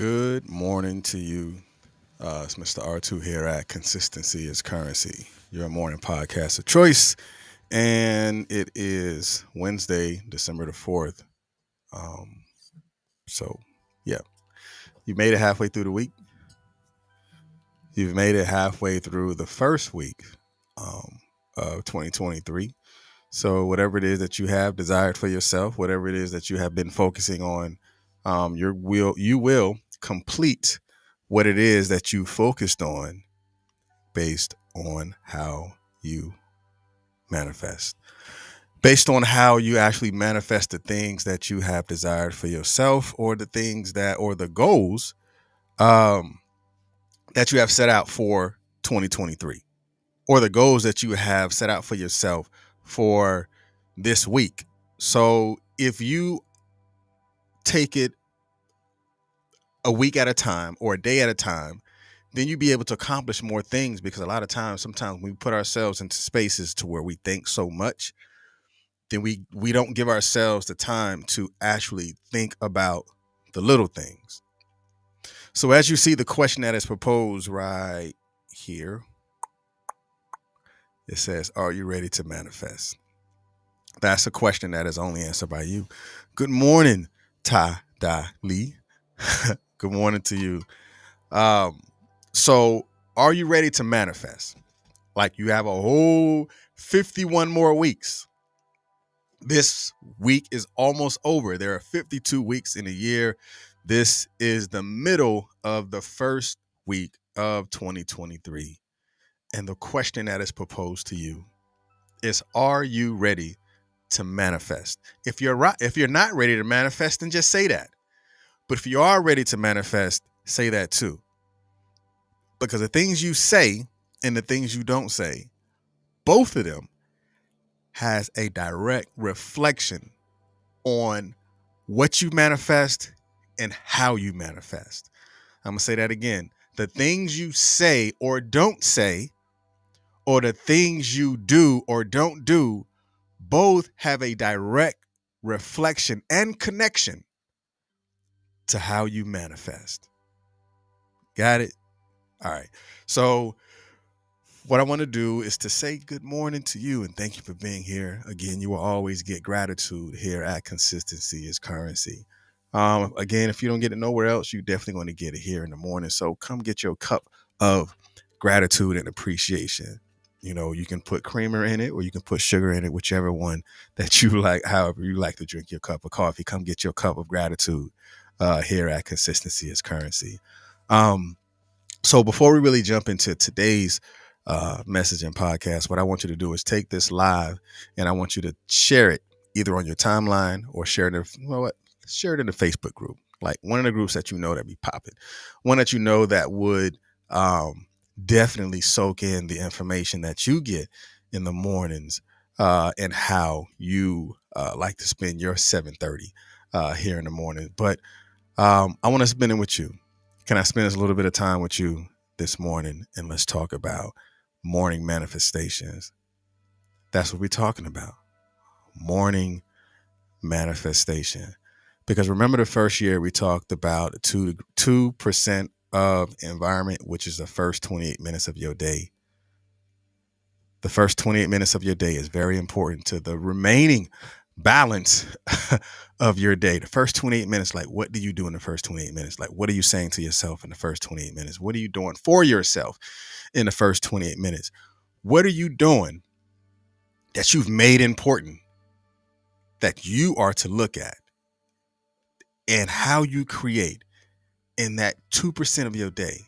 Good morning to you. It's Mr. R2 here at Consistency is Currency, your morning podcast of choice. And it is Wednesday, December the 4th. Um, so, yeah, you made it halfway through the week. You've made it halfway through the first week um, of 2023. So, whatever it is that you have desired for yourself, whatever it is that you have been focusing on, you will complete what it is that you focused on based on how you manifest. Based on how you actually manifest the things that you have desired for yourself, or the things that, or the goals um, that you have set out for 2023, or the goals that you have set out for yourself for this week. So if you take it a week at a time or a day at a time, then you'll be able to accomplish more things, because a lot of times, sometimes we put ourselves into spaces to where we think so much, then we don't give ourselves the time to actually think about the little things. So as you see the question that is proposed right here, it says, are you ready to manifest? That's a question that is only answered by you. Good morning, Ta Da Lee. Good morning to you. Um, so are you ready to manifest? Like, you have a whole 51 more weeks. This week is almost over. There are 52 weeks in a year. This is the middle of the first week of 2023. And the question that is proposed to you is, are you ready to manifest? If you're not ready to manifest, then just say that. But if you are ready to manifest, say that too. Because the things you say and the things you don't say, both of them has a direct reflection on what you manifest and how you manifest. I'm going to say that again. The things you say or don't say, or the things you do or don't do, both have a direct reflection and connection to how you manifest. Got it? All right. So what I want to do is to say good morning to you and thank you for being here. Again, you will always get gratitude here at Consistency is Currency. Again, if you don't get it nowhere else, you're definitely going to get it here in the morning. So come get your cup of gratitude and appreciation. You know, you can put creamer in it or you can put sugar in it, whichever one that you like, however you like to drink your cup of coffee. Come get your cup of gratitude here at Consistency is Currency. So before we really jump into today's message and podcast, what I want you to do is take this live and I want you to share it either on your timeline or share it share it in the Facebook group, like one of the groups that you know that be popping, one that you know that would definitely soak in the information that you get in the mornings and how you like to spend your 7:30 here in the morning. But I want to spend it with you. Can I spend a little bit of time with you this morning, and let's talk about morning manifestations? That's what we're talking about. Morning manifestation. Because remember, the first year we talked about 2% of environment, which is the first 28 minutes of your day. The first 28 minutes of your day is very important to the remaining balance of your day. The first 28 minutes, like, what do you do in the first 28 minutes? Like, what are you saying to yourself in the first 28 minutes? What are you doing for yourself in the first 28 minutes? What are you doing that you've made important that you are to look at, and how you create in that 2% of your day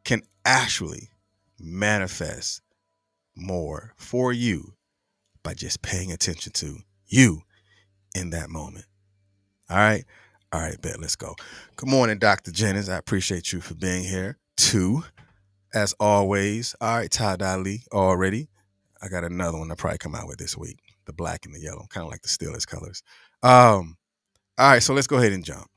can actually manifest more for you by just paying attention to you in that moment. All right. All right, bet. Let's go. Good morning, Dr. Jennings. I appreciate you for being here too, as always. All right, Todd Ali already. I got another one I'll probably come out with this week. The black and the yellow, kind of like the Steelers colors. All right, so let's go ahead and jump.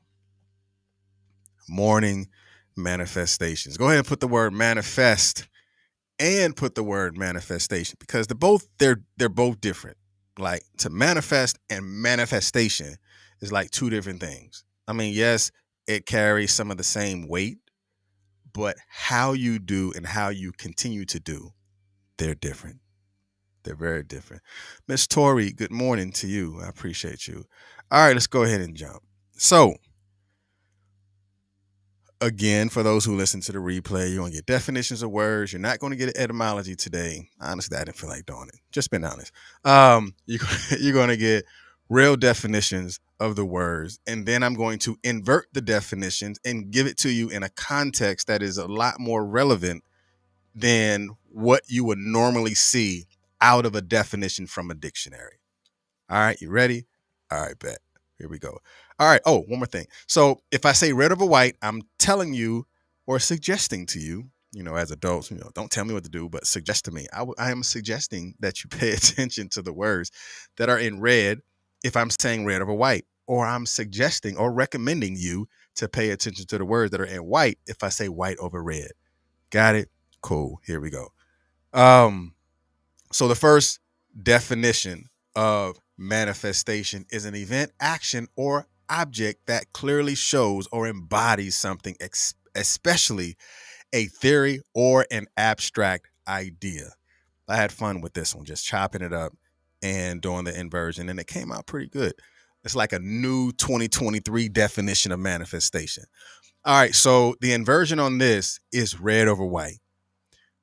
Morning manifestations. Go ahead and put the word manifest and put the word manifestation, because they're both different. Like, to manifest and manifestation is like two different things. I mean, yes, It carries some of the same weight, but how you do and how you continue to do, they're different. They're very different. Miss Tori, good morning to you. I appreciate you. All right, let's go ahead and jump. So, again, for those who listen to the replay, you're going to get definitions of words. You're not going to get an etymology today. Honestly, I didn't feel like doing it. Just being honest. You're going to get real definitions of the words. And then I'm going to invert the definitions and give it to you in a context that is a lot more relevant than what you would normally see out of a definition from a dictionary. All right, you ready? All right, bet. Here we go. All right. Oh, one more thing. So if I say red over white, I'm telling you or suggesting to you, as adults, don't tell me what to do, but suggest to me. I am suggesting that you pay attention to the words that are in red if I'm saying red over white, or I'm suggesting or recommending you to pay attention to the words that are in white if I say white over red. Got it? Cool. Here we go. So the first definition of manifestation is an event, action, or object that clearly shows or embodies something, especially a theory or an abstract idea. I had fun with this one, just chopping it up and doing the inversion, and it came out pretty good. It's like a new 2023 definition of manifestation. All right, so the inversion on this is red over white,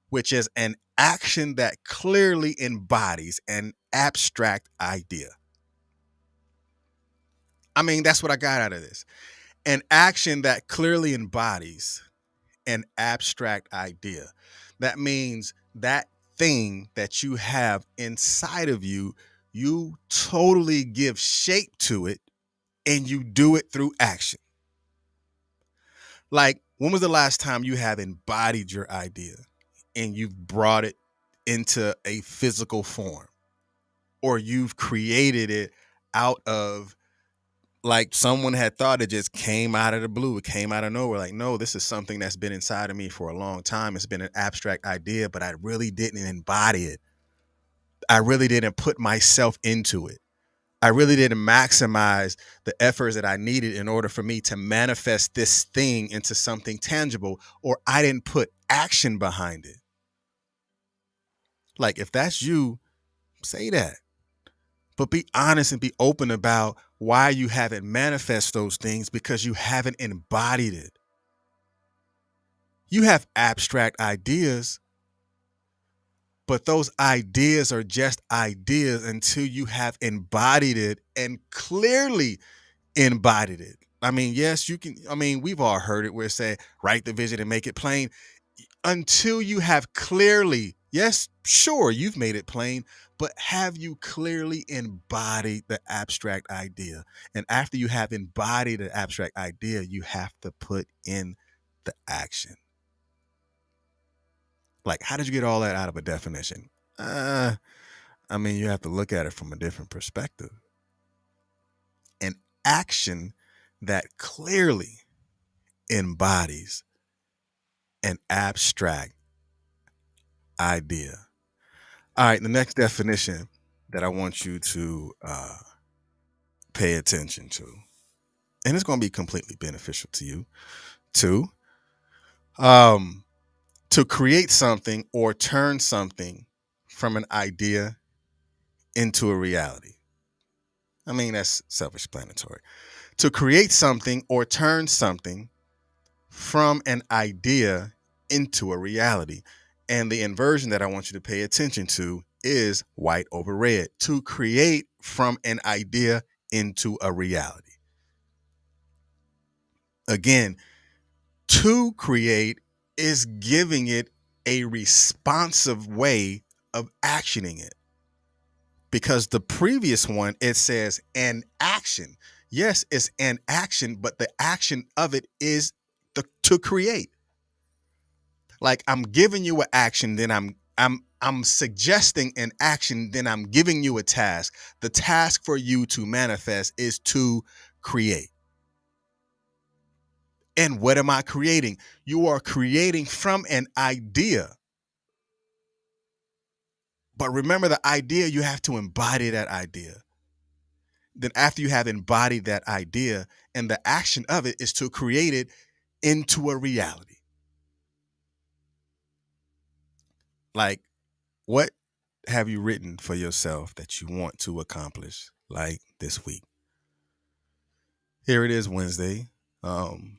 which is an action that clearly embodies an abstract idea. I mean, that's what I got out of this. An action that clearly embodies an abstract idea. That means that thing that you have inside of you, you totally give shape to it and you do it through action. Like, when was the last time you have embodied your idea and you've brought it into a physical form, or you've created it out of, like, someone had thought, it just came out of the blue, it came out of nowhere? Like, no, this is something that's been inside of me for a long time. It's been an abstract idea, but I really didn't embody it. I really didn't put myself into it. I really didn't maximize the efforts that I needed in order for me to manifest this thing into something tangible, or I didn't put action behind it. Like, if that's you, say that. But be honest and be open about why you haven't manifest those things, because you haven't embodied it. You have abstract ideas, but those ideas are just ideas until you have embodied it and clearly embodied it. I mean, yes, you can. I mean, we've all heard it where it say, write the vision and make it plain. Until you have clearly, yes, sure, you've made it plain, but have you clearly embodied the abstract idea? And after you have embodied the abstract idea, you have to put in the action. Like, how did you get all that out of a definition? I mean, you have to look at it from a different perspective. An action that clearly embodies an abstract idea. All right, the next definition that I want you to pay attention to, and it's going to be completely beneficial to you, to create something or turn something from an idea into a reality. I mean, that's self-explanatory. To create something or turn something from an idea into a reality. And the inversion that I want you to pay attention to is white over red. To create from an idea into a reality. Again, to create is giving it a responsive way of actioning it. Because the previous one, it says an action. Yes, it's an action, but the action of it is to create. Like, I'm giving you an action, then I'm suggesting an action, then I'm giving you a task. The task for you to manifest is to create. And what am I creating? You are creating from an idea. But remember, the idea, you have to embody that idea. then after you have embodied that idea, and the action of it is to create it into a reality. Like, what have you written for yourself that you want to accomplish, like this week? Here it is, Wednesday. Um,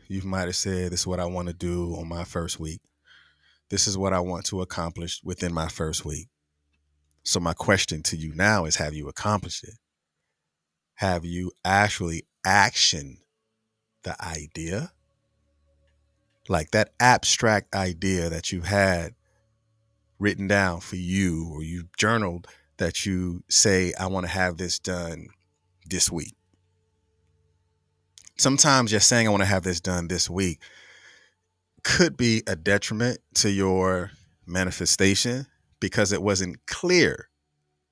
you might have said, this is what I want to do on my first week. This is what I want to accomplish within my first week. So my question to you now is, have you accomplished it? Have you actually actioned the idea? Like that abstract idea that you had written down for you, or you journaled, that you say, I want to have this done this week. Sometimes just saying I want to have this done this week could be a detriment to your manifestation because it wasn't clear.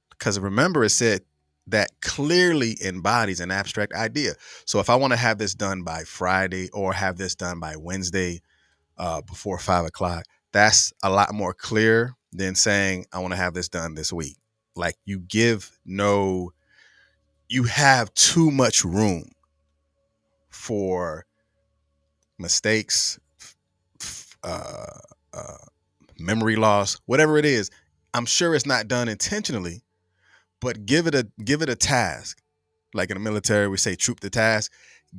Because remember, it said that clearly embodies an abstract idea. So if I want to have this done by Friday or have this done by Wednesday before 5 o'clock, that's a lot more clear than saying I want to have this done this week. Like you have too much room for mistakes, uh, uh, memory loss, whatever it is. I'm sure it's not done intentionally, but give it a task. Like in the military, we say troop the task.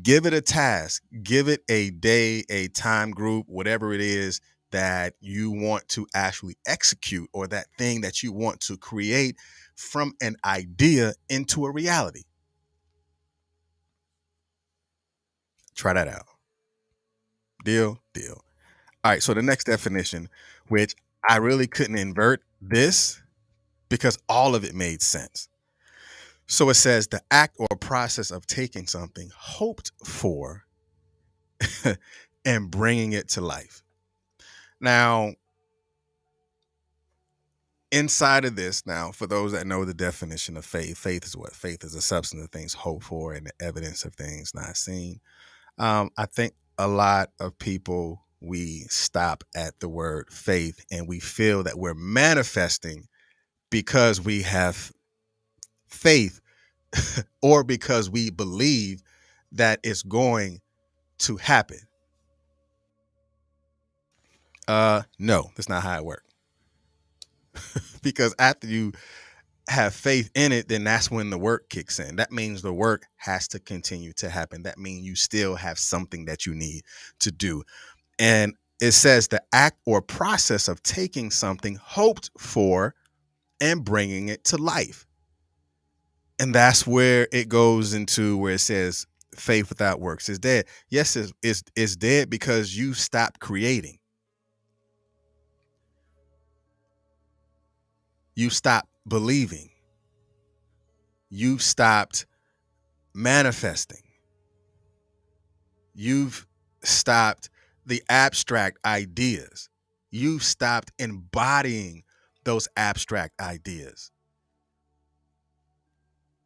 Give it a task. Give it a day, a time group, whatever it is that you want to actually execute, or that thing that you want to create from an idea into a reality. Try that out. Deal? Deal. All right. So the next definition, which I really couldn't invert this because all of it made sense. So it says the act or process of taking something hoped for and bringing it to life. Now, inside of this, now, for those that know the definition of faith, faith is what? Faith is the substance of things hoped for and the evidence of things not seen. I think a lot of people, we stop at the word faith and we feel that we're manifesting because we have faith or because we believe that it's going to happen. No, that's not how it works. Because after you have faith in it, then that's when the work kicks in. That means the work has to continue to happen. That means you still have something that you need to do. And it says the act or process of taking something hoped for and bringing it to life. And that's where it goes into where it says faith without works is dead. Yes, it's dead because you stopped creating. You stopped believing. You stopped manifesting. You've stopped the abstract ideas. You've stopped embodying those abstract ideas.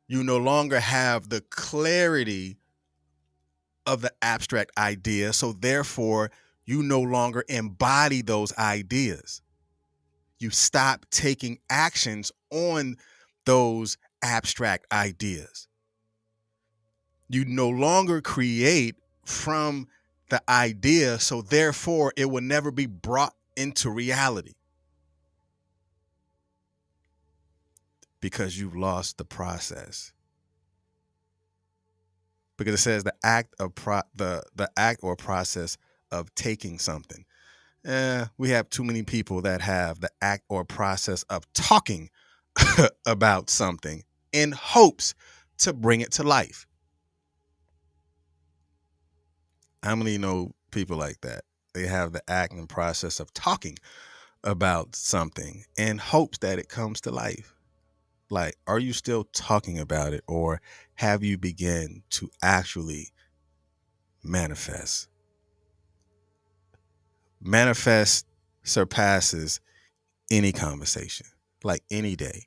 You no longer have the clarity of the abstract idea, so therefore you no longer embody those ideas. You stop taking actions on those abstract ideas. You no longer create from the idea, so therefore it will never be brought into reality because you've lost the process. Because it says the act of the act or process of taking something. We have too many people that have the act or process of talking about something in hopes to bring it to life. How many know people like that? They have the act and process of talking about something in hopes that it comes to life. Like, are you still talking about it, or have you begun to actually manifest? Manifest surpasses any conversation, like any day.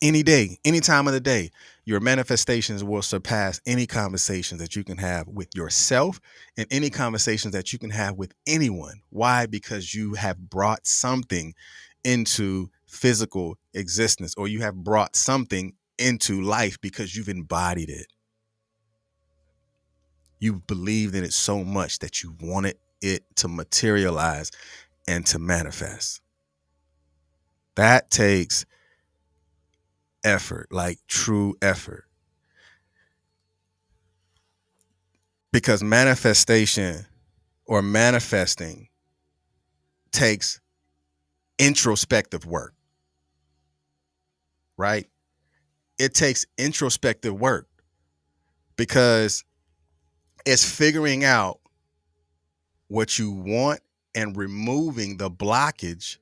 Any day, any time of the day, your manifestations will surpass any conversations that you can have with yourself and any conversations that you can have with anyone. Why? Because you have brought something into physical existence, or you have brought something into life because you've embodied it. You've believed in it so much that you wanted it to materialize and to manifest. That takes effort, like true effort. Because manifestation or manifesting takes introspective work, right? It takes introspective work because it's figuring out what you want and removing the blockage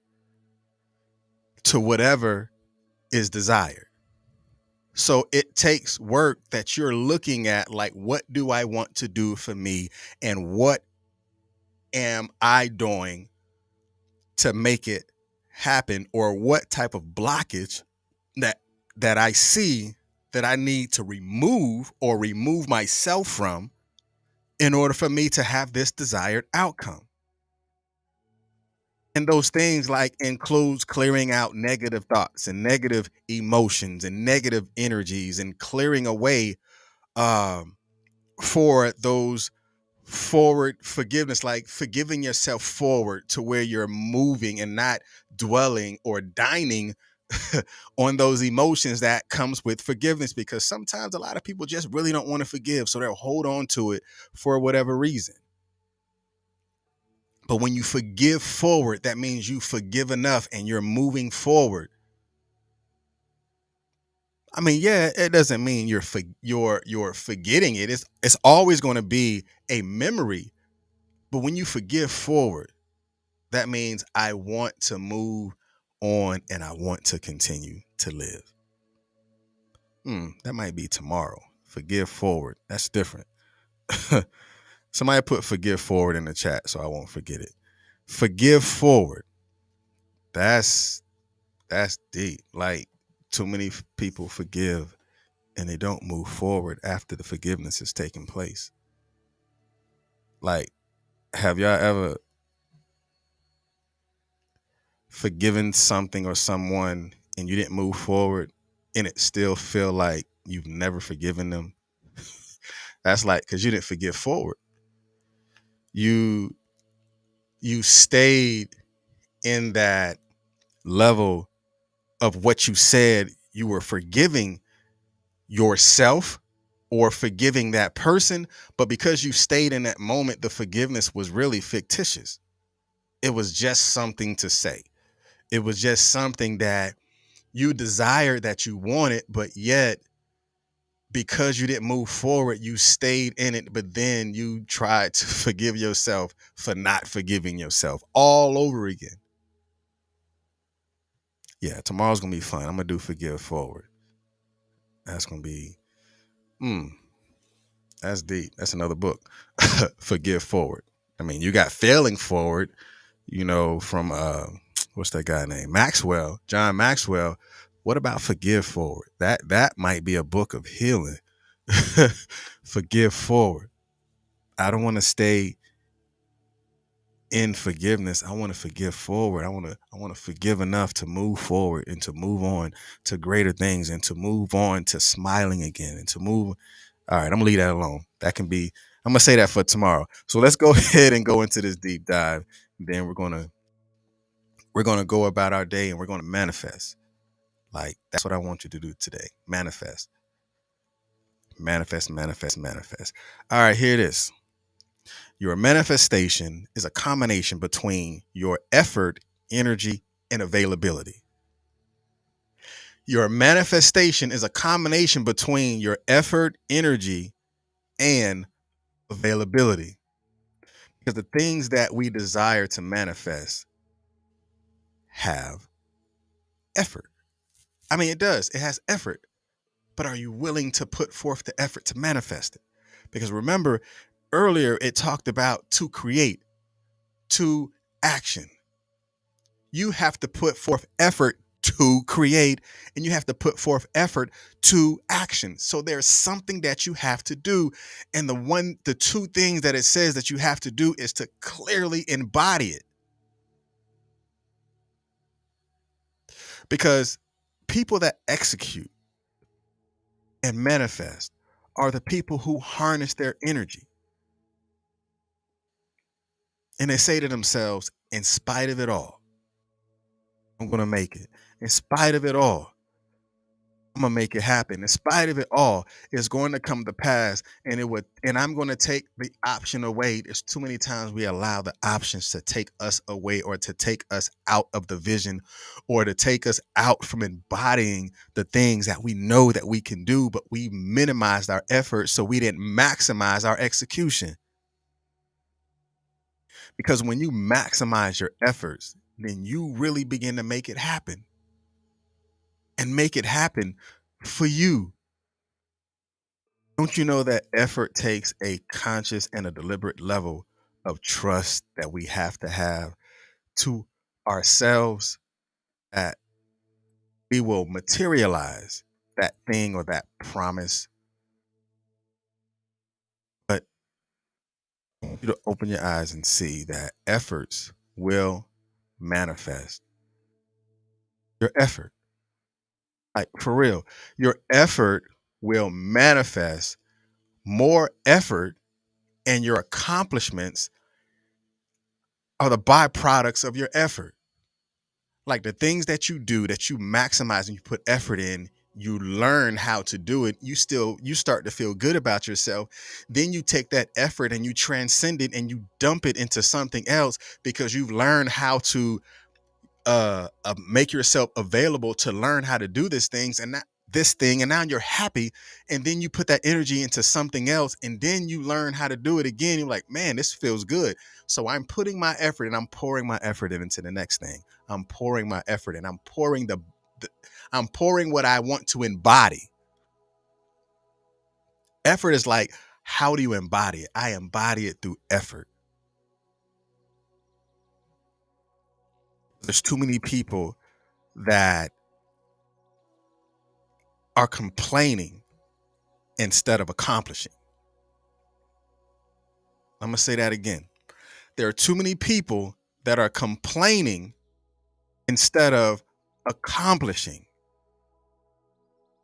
to whatever is desired. So it takes work that you're looking at, like, what do I want to do for me? And what am I doing to make it happen? Or what type of blockage that I see that I need to remove or remove myself from in order for me to have this desired outcome. And those things like includes clearing out negative thoughts and negative emotions and negative energies and clearing away um, for those forward forgiveness, like forgiving yourself forward to where you're moving and not dwelling or dining on those emotions that comes with forgiveness, because sometimes a lot of people just really don't want to forgive, so they'll hold on to it for whatever reason. But when you forgive forward, that means you forgive enough and you're moving forward. I mean, yeah, it doesn't mean you're forgetting it. It's always going to be a memory. But when you forgive forward, that means I want to move on and I want to continue to live. That might be tomorrow. Forgive forward. That's different. Somebody put forgive forward in the chat so I won't forget it. Forgive forward. That's deep. Like, too many people forgive and they don't move forward after the forgiveness has taken place. Like, have y'all ever forgiven something or someone and you didn't move forward and it still feel like you've never forgiven them? That's like, because you didn't forgive forward. You stayed in that level of what you said you were forgiving yourself or forgiving that person, but because you stayed in that moment, the forgiveness was really fictitious. It was just something to say. It was just something that you desired, that you wanted, but yet because you didn't move forward, you stayed in it, but then you tried to forgive yourself for not forgiving yourself all over again. Yeah, tomorrow's gonna be fun. I'm gonna do forgive forward. That's gonna be that's deep. That's another book. Forgive forward. I mean, you got failing forward, from what's that guy named? Maxwell, John Maxwell. What about forgive forward? That might be a book of healing. Forgive forward. I don't want to stay in forgiveness. I want to forgive forward. I want to forgive enough to move forward and to move on to greater things and to move on to smiling again and to move. All right, I'm gonna leave that alone. I'm gonna say that for tomorrow. So let's go ahead and go into this deep dive. Then we're gonna go about our day and we're gonna manifest. Like, that's what I want you to do today. Manifest. Manifest, manifest, manifest. All right, here it is. Your manifestation is a combination between your effort, energy, and availability. Your manifestation is a combination between your effort, energy, and availability. Because the things that we desire to manifest have effort. I mean, it does. It has effort. But are you willing to put forth the effort to manifest it? Because remember, earlier it talked about to create, to action. You have to put forth effort to create, and you have to put forth effort to action. So there's something that you have to do. And the two things that it says that you have to do is to clearly embody it. Because people that execute, and manifest are the people who harness their energy. And they say to themselves, in spite of it all, I'm going to make it. In spite of it all, I'm gonna make it happen. In spite of it all, it's going to come to pass, and I'm going to take the option away. There's too many times we allow the options to take us away, or to take us out of the vision, or to take us out from embodying the things that we know that we can do, but we minimized our efforts, so we didn't maximize our execution. Because when you maximize your efforts, then you really begin to make it happen, and make it happen for you. Don't you know that effort takes a conscious and a deliberate level of trust that we have to ourselves, that we will materialize that thing or that promise? But I want you to open your eyes and see that efforts will manifest. Your effort, like for real, your effort will manifest. More effort and your accomplishments are the byproducts of your effort. Like the things that you do, that you maximize and you put effort in, you learn how to do it. You start to feel good about yourself. Then you take that effort and you transcend it and you dump it into something else, because you've learned how to make yourself available to learn how to do this thing, and now you're happy. And then you put that energy into something else, and then you learn how to do it again. You're like, man, this feels good. So I'm putting my effort and I'm pouring my effort into the next thing. I'm pouring my effort and I'm pouring I'm pouring what I want to embody. Effort is like, how do you embody it? I embody it through effort. There's too many people that are complaining instead of accomplishing. I'm going to say that again. There are too many people that are complaining instead of accomplishing.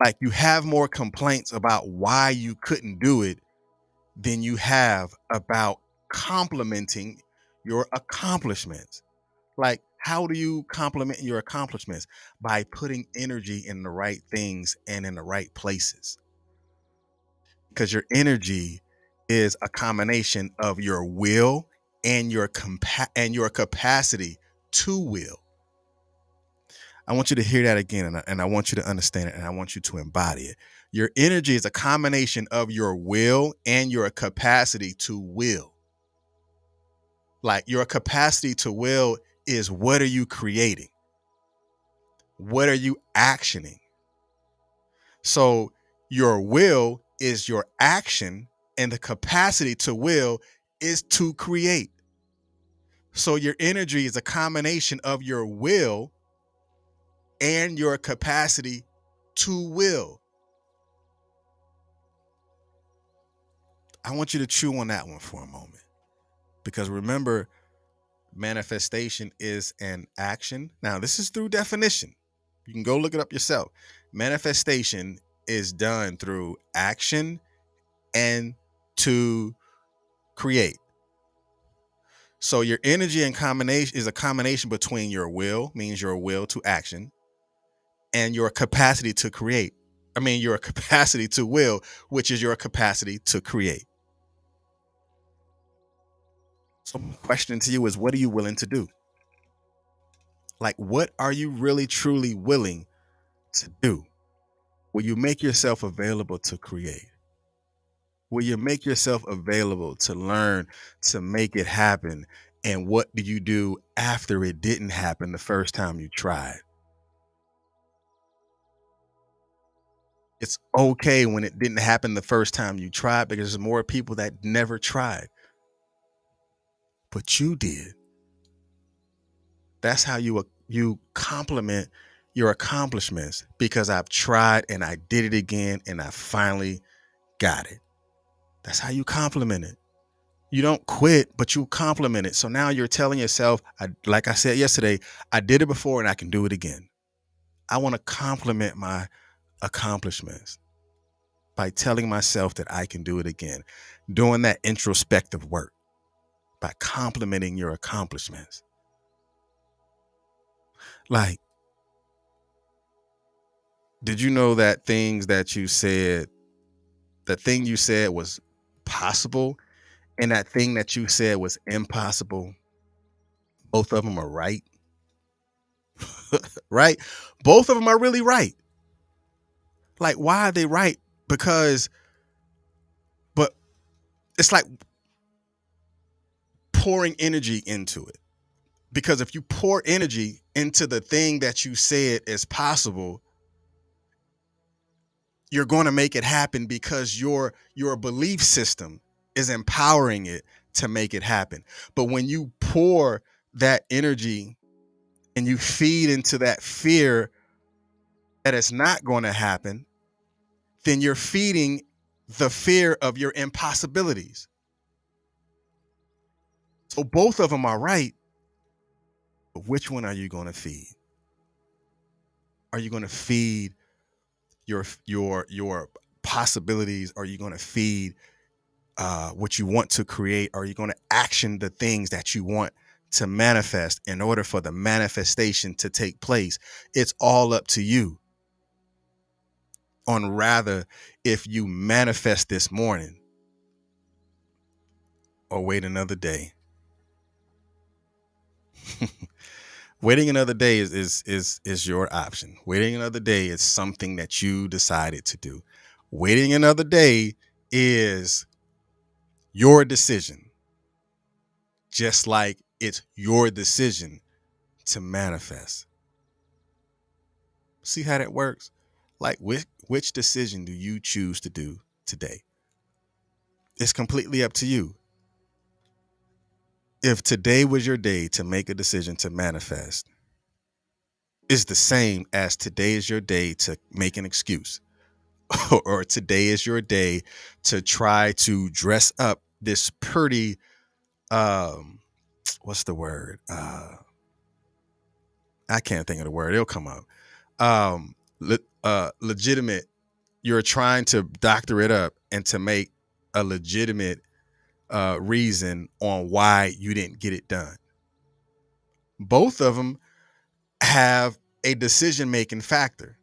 Like, you have more complaints about why you couldn't do it than you have about complimenting your accomplishments. Like, how do you compliment your accomplishments? By putting energy in the right things and in the right places. Because your energy is a combination of your will and your capacity to will. I want you to hear that again, and I want you to understand it, and I want you to embody it. Your energy is a combination of your will and your capacity to will. Like, your capacity to will is, what are you creating? What are you actioning? So your will is your action, and the capacity to will is to create. So your energy is a combination of your will and your capacity to will. I want you to chew on that one for a moment, because remember, manifestation is an action. Now, this is through definition. You can go look it up yourself. Manifestation is done through action and to create. So your energy and combination is a combination between your will, means your will to action, and your capacity to create. Your capacity to will, which is your capacity to create. So my question to you is, what are you willing to do? Like, what are you really, truly willing to do? Will you make yourself available to create? Will you make yourself available to learn, to make it happen? And what do you do after it didn't happen the first time you tried? It's okay when it didn't happen the first time you tried, because there's more people that never tried, but you did. That's how you compliment your accomplishments, because I've tried and I did it again and I finally got it. That's how you compliment it. You don't quit, but you compliment it. So now you're telling yourself, like I said yesterday, I did it before and I can do it again. I want to compliment my accomplishments. by telling myself that I can do it again, doing that introspective work, by complimenting your accomplishments. Like, did you know that things that you said, the thing you said was possible and that thing that you said was impossible, both of them are right? Right? Both of them are really right. Like, why are they right? Because, but it's like pouring energy into it. Because if you pour energy into the thing that you said is possible, you're going to make it happen because your belief system is empowering it to make it happen. But when you pour that energy and you feed into that fear that it's not going to happen, then you're feeding the fear of your impossibilities. So both of them are right, but which one are you going to feed? Are you going to feed your possibilities? Are you going to feed what you want to create? Are you going to action the things that you want to manifest in order for the manifestation to take place? It's all up to you on rather if you manifest this morning or wait another day. Waiting another day is your option. Waiting another day is something that you decided to do. Waiting another day is your decision, just like it's your decision to manifest. See how that works? Like, which decision do you choose to do today? It's completely up to you. If today was your day to make a decision to manifest, it's the same as today is your day to make an excuse. Or today is your day to try to dress up this pretty what's the word? I can't think of the word. It'll come up. Legitimate. You're trying to doctor it up and to make a legitimate reason on why you didn't get it done. Both of them have a decision-making factor.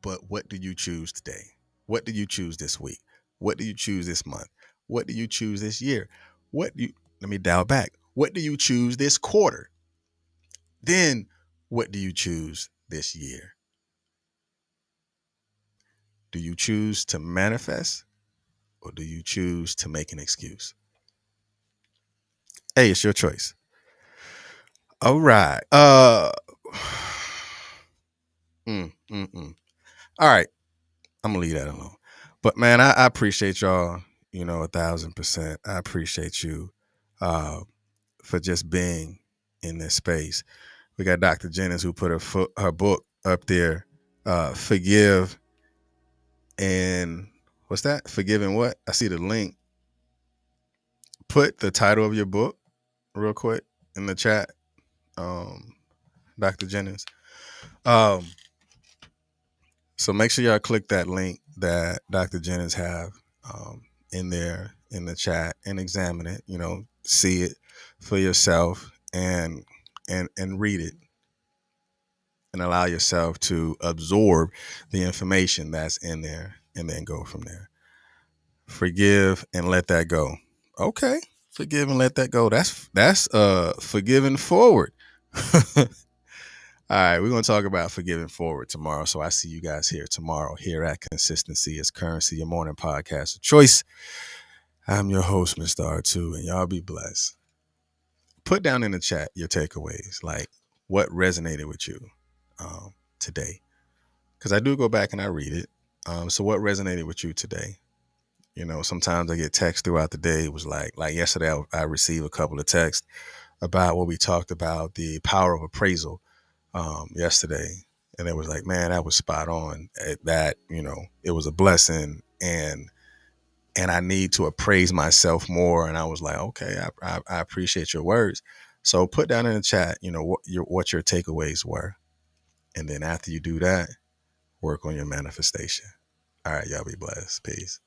But what do you choose today? What do you choose this week? What do you choose this month? What do you choose this year? Let me dial back. What do you choose this quarter? Then what do you choose this year? Do you choose to manifest or do you choose to make an excuse? Hey, it's your choice. All right. Mm, mm, mm. All right. I'm gonna leave that alone. But man, I appreciate y'all, 1,000%. I appreciate you uh, for just being in this space. We got Dr. Jennings who put her book up there, Forgive and what's that? Forgive and what? I see the link. Put the title of your book real quick in the chat, Dr. Jennings. So make sure y'all click that link that Dr. Jennings have in there in the chat and examine it. See it for yourself and read it and allow yourself to absorb the information that's in there and then go from there. Forgive and let that go. Okay, forgive and let that go. That's forgiving forward. All right, we're going to talk about forgiving forward tomorrow. So I see you guys here tomorrow here at Consistency is Currency, your morning podcast of choice. I'm your host, Mr. R2, and y'all be blessed. Put down in the chat your takeaways, like what resonated with you today. Because I do go back and I read it. So what resonated with you today? Sometimes I get texts throughout the day. It was like yesterday I received a couple of texts about what we talked about, the power of appraisal. Yesterday, and it was like, man, that was spot on. That it was a blessing, and I need to appraise myself more. And I was like, okay, I appreciate your words. So put down in the chat, what your takeaways were, and then after you do that, work on your manifestation. All right, y'all be blessed. Peace.